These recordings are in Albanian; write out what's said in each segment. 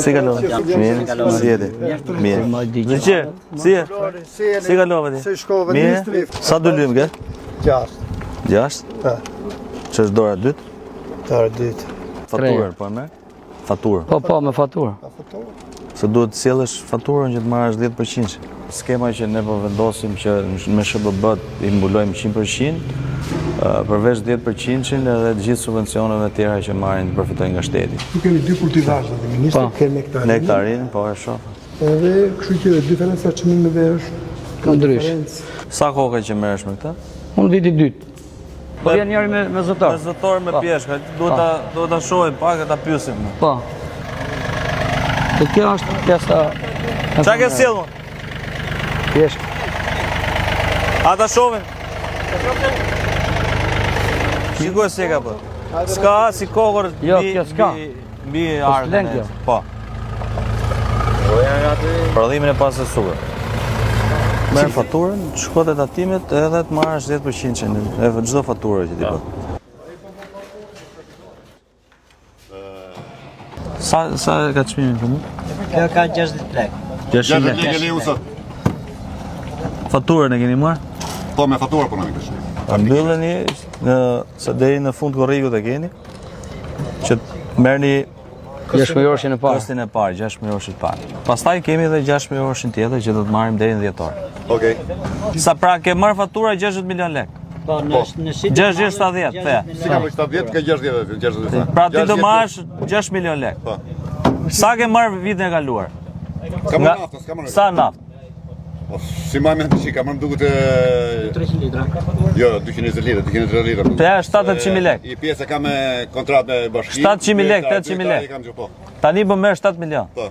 Si kalova? Mirë, si jeti? Mirë. Zëqe, si je? Si kalova ti? Mirë? Sa du lymë ke? 6. 6? Që është dora 2? Dora 2. Faturën, po me? Faturë. Po, me faturë. Se duhet të sjellësh faturën që të marrësh 10%. Skema që ne po vendosim që me SHBB i mbulojmë 100%, përveç 10% edhe të gjithë subvencioneve tjera që marrin përfitojnë nga shteti. Ju keni 2 kultivazhe dhe ministri, keni nektarin. Nektarin, po e shoh. Edhe kështu që diferenca çmimeve është ndrysh. Sa kohë që merresh me këtë? Unë viti 2. Po vjen njëri me zotor. Me zotor me pjeshka, duhet ta shohim pak e ta pyesim. Po. Kjo është pjesa. Çka ke sjellur? Pjeshka. A ta shohim? Shikoj se ka po. Ska si kokër mbi ardhën. Po. Prodhimin e pasesuar. Merr faturën, shko te tatimet edhe të marrësh 10% e çdo faturë që ti bën. Sa ka çmimin këtu? Kjo ka 60 lekë. 60 lekë. Faturën e keni marrë? Po me faturë punojmë kështu. Ta mbylleni se deri në fund korrikut e keni. Që merrni 6.000 e parë. Kostin e parë, 6.000 e parë. Pastaj kemi edhe 6.000 tjetër që do të marrim deri në 10 orë. Okej. Sa pra ke marrë fatura 60 milion lekë? Po, në 670, the. Si kam 70, ka 60. Pra ti do marrësh 6 milion lekë. Po. Sa ke marrë vitin e kaluar? Kam naftë, s'kam marrë. Sa naftë? Si ma me që kam marrë duket 300 litra. Jo, 220 litra, 230 litra. Pra 700.000 lekë. I pjesë kam me kontratë me bashki. 700.000 lekë, 800.000 lekë. Tani po merr 7 milion. Po.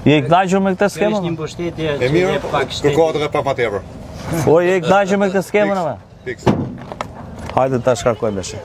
Je i kënaqur me këtë skemë? Është një mbështetje E mirë, kërkohet edhe pa tepër. Po je i kënaqur me këtë skemë apo? Fiks. Hajde ta shkarkojmë tash.